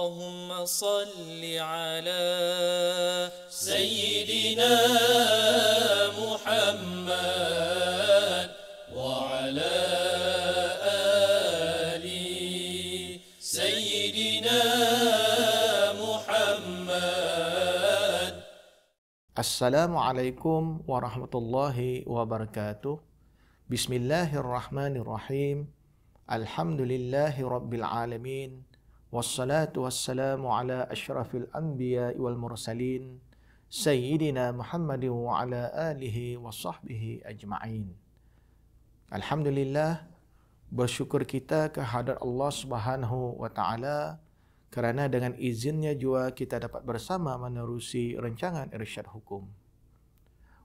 اللهم صل على سيدنا محمد وعلى آل سيدنا محمد. Assalamualaikum warahmatullahi wabarakatuh. Bismillahirrahmanirrahim. Alhamdulillahi rabbil alamin. Wassalatu wassalamu ala asyrafil anbiya wal mursalin Sayyidina Muhammadin wa ala alihi wa sahbihi ajma'in. Alhamdulillah, bersyukur kita kehadrat Allah Subhanahu wa ta'ala kerana dengan izinnya juga kita dapat bersama menerusi rancangan Irsyad Hukum.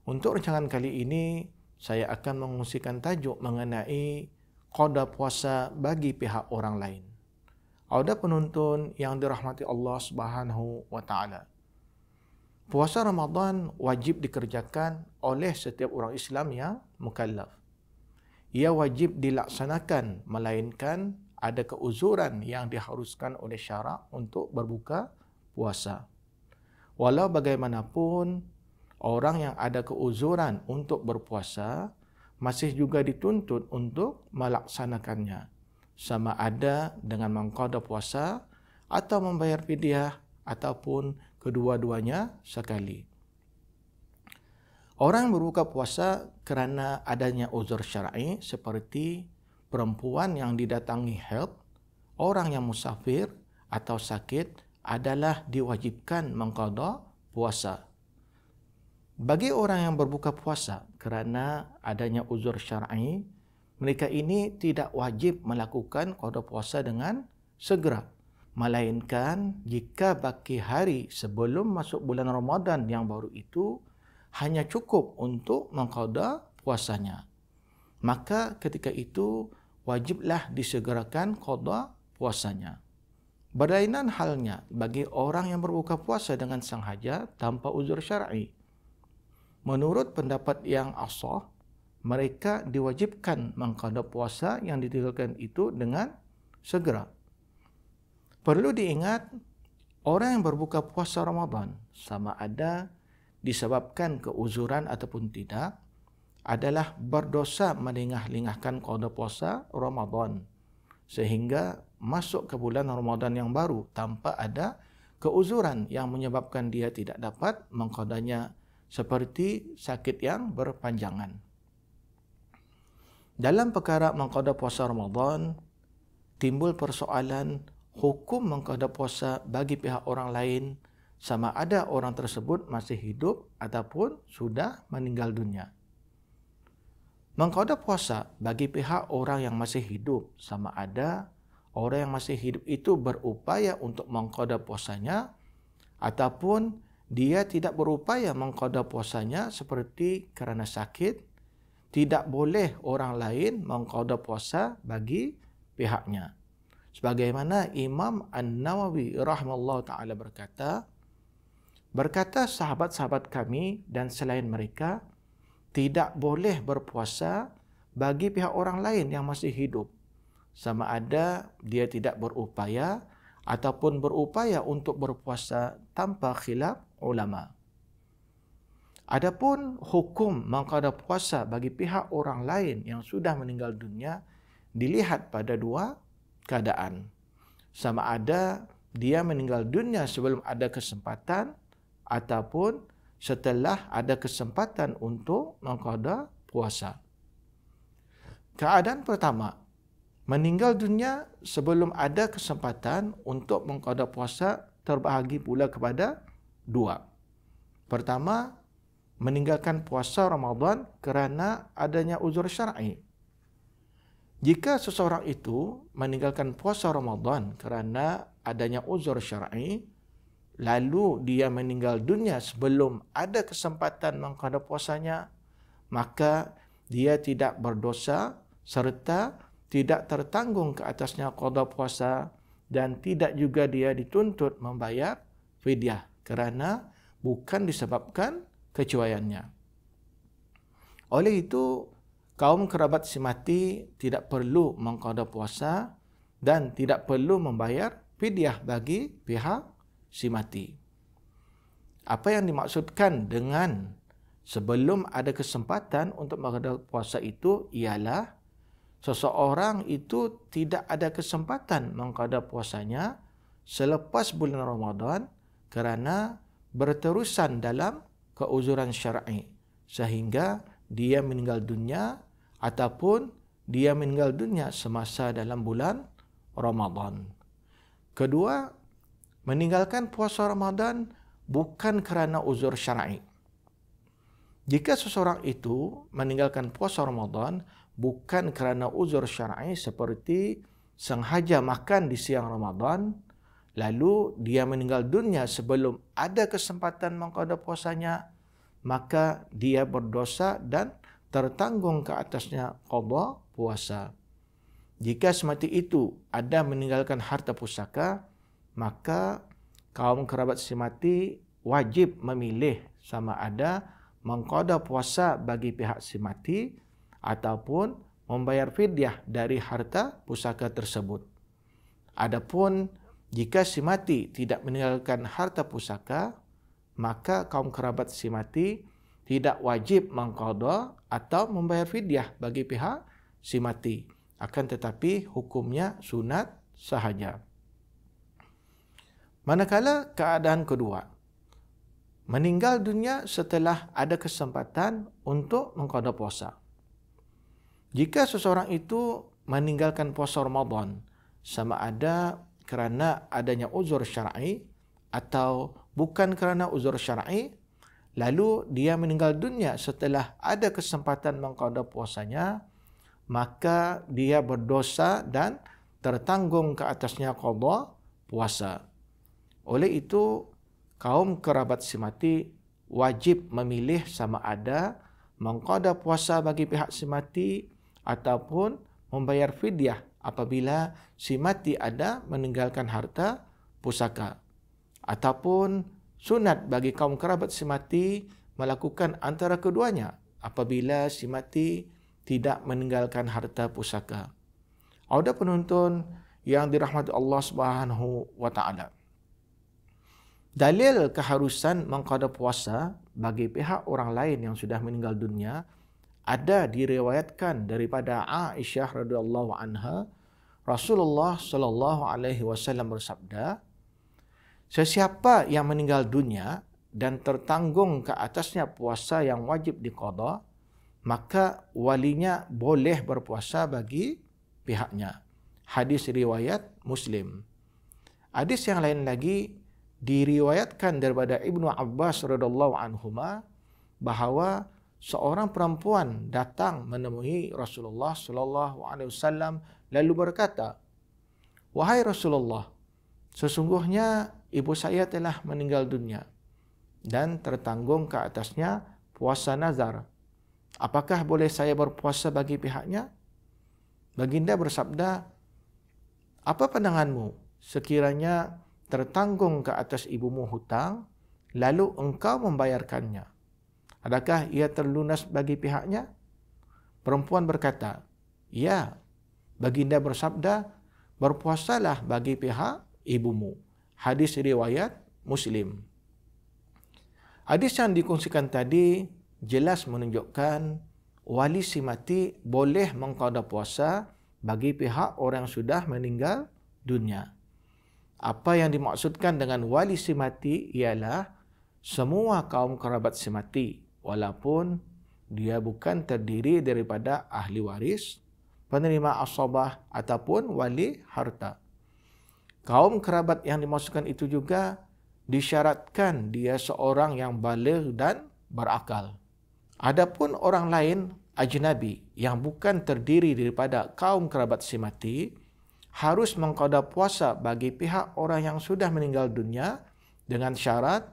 Untuk rancangan kali ini, saya akan mengungsikan tajuk mengenai qada puasa bagi pihak orang lain. Ada penuntun yang dirahmati Allah Subhanahu wa ta'ala. Puasa Ramadan wajib dikerjakan oleh setiap orang Islam yang mukallaf. Ia wajib dilaksanakan melainkan ada keuzuran yang diharuskan oleh syarak untuk berbuka puasa. Walau bagaimanapun, orang yang ada keuzuran untuk berpuasa masih juga dituntut untuk melaksanakannya, sama ada dengan mengqada puasa atau membayar fidyah ataupun kedua-duanya sekali. Orang berbuka puasa kerana adanya uzur syar'i seperti perempuan yang didatangi haid, orang yang musafir atau sakit adalah diwajibkan mengqada puasa. Bagi orang yang berbuka puasa kerana adanya uzur syar'i, mereka ini tidak wajib melakukan qada puasa dengan segera, melainkan jika baki hari sebelum masuk bulan Ramadan yang baru itu hanya cukup untuk mengqada puasanya, maka ketika itu wajiblah disegerakan qada puasanya. Berlainan halnya bagi orang yang berbuka puasa dengan sengaja tanpa uzur syar'i. Menurut pendapat yang ashah, mereka diwajibkan mengqada puasa yang ditinggalkan itu dengan segera. Perlu diingat, orang yang berbuka puasa Ramadan, sama ada disebabkan keuzuran ataupun tidak, adalah berdosa melingah-lingahkan qada puasa Ramadan sehingga masuk ke bulan Ramadan yang baru tanpa ada keuzuran yang menyebabkan dia tidak dapat mengqadanya, seperti sakit yang berpanjangan. Dalam perkara mengqada puasa Ramadan, timbul persoalan hukum mengqada puasa bagi pihak orang lain, sama ada orang tersebut masih hidup ataupun sudah meninggal dunia. Mengqada puasa bagi pihak orang yang masih hidup, sama ada orang yang masih hidup itu berupaya untuk mengqada puasanya ataupun dia tidak berupaya mengqada puasanya seperti kerana sakit. Tidak boleh orang lain mengqada puasa bagi pihaknya. Sebagaimana Imam An-Nawawi rahimahullah ta'ala berkata sahabat-sahabat kami dan selain mereka tidak boleh berpuasa bagi pihak orang lain yang masih hidup, sama ada dia tidak berupaya ataupun berupaya untuk berpuasa tanpa khilaf ulama. Adapun hukum mengqada puasa bagi pihak orang lain yang sudah meninggal dunia dilihat pada dua keadaan. Sama ada dia meninggal dunia sebelum ada kesempatan ataupun setelah ada kesempatan untuk mengqada puasa. Keadaan pertama, meninggal dunia sebelum ada kesempatan untuk mengqada puasa terbahagi pula kepada dua. Pertama, meninggalkan puasa Ramadan kerana adanya uzur syar'i. Jika seseorang itu meninggalkan puasa Ramadan kerana adanya uzur syar'i, lalu dia meninggal dunia sebelum ada kesempatan mengqada puasanya, maka dia tidak berdosa serta tidak tertanggung ke atasnya qada puasa dan tidak juga dia dituntut membayar fidyah kerana bukan disebabkan kecuaiannya. Oleh itu, kaum kerabat si mati tidak perlu mengqada puasa dan tidak perlu membayar fidyah bagi pihak si mati. Apa yang dimaksudkan dengan sebelum ada kesempatan untuk mengqada puasa itu ialah seseorang itu tidak ada kesempatan mengqada puasanya selepas bulan Ramadan kerana berterusan dalam keuzuran syar'i sehingga dia meninggal dunia ataupun dia meninggal dunia semasa dalam bulan Ramadan. Kedua, meninggalkan puasa Ramadan bukan kerana uzur syar'i. Jika seseorang itu meninggalkan puasa Ramadan bukan kerana uzur syar'i seperti sengaja makan di siang Ramadan, lalu dia meninggal dunia sebelum ada kesempatan mengqada puasanya, maka dia berdosa dan tertanggung ke atasnya qada puasa. Jika semati itu ada meninggalkan harta pusaka, maka kaum kerabat si mati wajib memilih sama ada mengqada puasa bagi pihak si mati ataupun membayar fidyah dari harta pusaka tersebut. Adapun jika si mati tidak meninggalkan harta pusaka, maka kaum kerabat si mati tidak wajib mengqada atau membayar fidyah bagi pihak si mati. Akan tetapi hukumnya sunat sahaja. Manakala keadaan kedua, meninggal dunia setelah ada kesempatan untuk mengqada puasa. Jika seseorang itu meninggalkan puasa Ramadan sama ada kerana adanya uzur syar'i atau bukan kerana uzur syar'i, lalu dia meninggal dunia setelah ada kesempatan mengqada puasanya, maka dia berdosa dan tertanggung ke atasnya qada puasa. Oleh itu, kaum kerabat si mati wajib memilih sama ada mengqada puasa bagi pihak si mati ataupun membayar fidyah apabila si mati ada meninggalkan harta pusaka. Ataupun sunat bagi kaum kerabat si mati melakukan antara keduanya apabila si mati tidak meninggalkan harta pusaka. Ada penonton yang dirahmati Allah Subhanahu wa taala. Dalil keharusan mengqada puasa bagi pihak orang lain yang sudah meninggal dunia ada diriwayatkan daripada Aisyah radhiyallahu anha. Rasulullah sallallahu alaihi wasallam bersabda, sesiapa yang meninggal dunia dan tertanggung ke atasnya puasa yang wajib diqada, maka walinya boleh berpuasa bagi pihaknya. Hadis riwayat Muslim. Hadis yang lain lagi diriwayatkan daripada Ibnu Abbas radhiyallahu anhuma bahawa seorang perempuan datang menemui Rasulullah sallallahu alaihi wasallam lalu berkata, "Wahai Rasulullah, sesungguhnya ibu saya telah meninggal dunia dan tertanggung ke atasnya puasa nazar. Apakah boleh saya berpuasa bagi pihaknya?" Baginda bersabda, "Apa pandanganmu sekiranya tertanggung ke atas ibumu hutang, lalu engkau membayarkannya? Adakah ia terlunas bagi pihaknya?" Perempuan berkata, "Ya." Baginda bersabda, "Berpuasalah bagi pihak ibumu." Hadis riwayat Muslim. Hadis yang dikongsikan tadi jelas menunjukkan wali si mati boleh mengqada puasa bagi pihak orang yang sudah meninggal dunia. Apa yang dimaksudkan dengan wali si mati ialah semua kaum kerabat si mati walaupun dia bukan terdiri daripada ahli waris, penerima asabah ataupun wali harta. Kaum kerabat yang dimaksudkan itu juga disyaratkan dia seorang yang baligh dan berakal. Adapun orang lain ajnabi yang bukan terdiri daripada kaum kerabat si mati harus mengqada puasa bagi pihak orang yang sudah meninggal dunia dengan syarat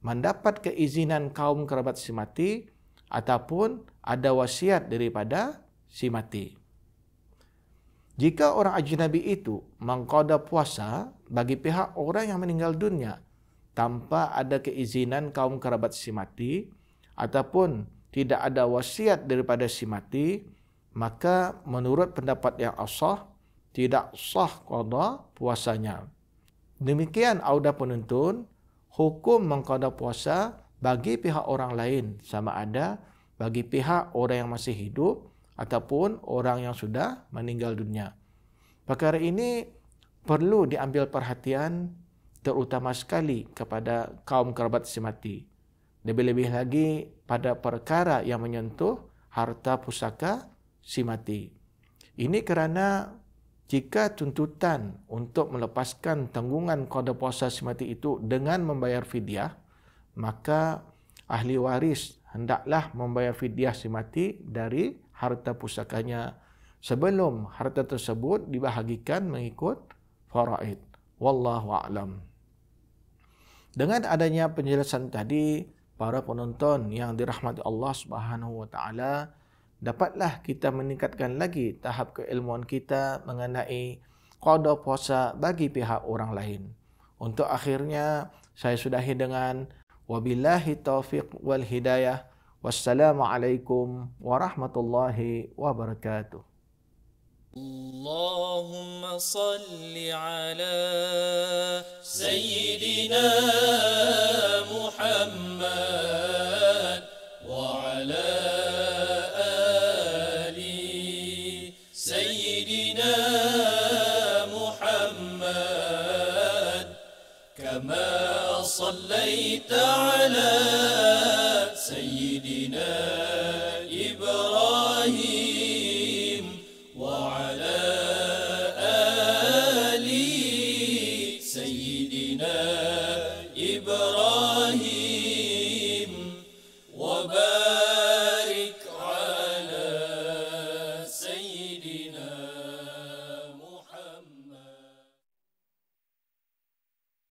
mendapat keizinan kaum kerabat si mati ataupun ada wasiat daripada si mati. Jika orang ajnabi itu mengqada puasa bagi pihak orang yang meninggal dunia tanpa ada keizinan kaum kerabat si mati ataupun tidak ada wasiat daripada si mati, maka menurut pendapat yang asah tidak sah qada puasanya. Demikian auda penuntun, hukum mengqada puasa bagi pihak orang lain sama ada bagi pihak orang yang masih hidup ataupun orang yang sudah meninggal dunia. Perkara ini perlu diambil perhatian terutama sekali kepada kaum kerabat si mati. Lebih-lebih lagi pada perkara yang menyentuh harta pusaka si mati. Ini kerana jika tuntutan untuk melepaskan tanggungan qada puasa si mati itu dengan membayar fidyah, maka ahli waris hendaklah membayar fidyah si mati dari harta pusakanya sebelum harta tersebut dibahagikan mengikut faraid. Wallahu a'lam. Dengan adanya penjelasan tadi, para penonton yang dirahmati Allah Subhanahu wa taala, dapatlah kita meningkatkan lagi tahap keilmuan kita mengenai qada puasa bagi pihak orang lain. Untuk akhirnya saya sudahi dengan wabillahi taufiq wal hidayah. Wassalamualaikum warahmatullahi wabarakatuh. اللهم صل على سيدنا محمد وعلى آل سيدنا محمد كما صليت على سيدنا إبراهيم وعلى آل سيدنا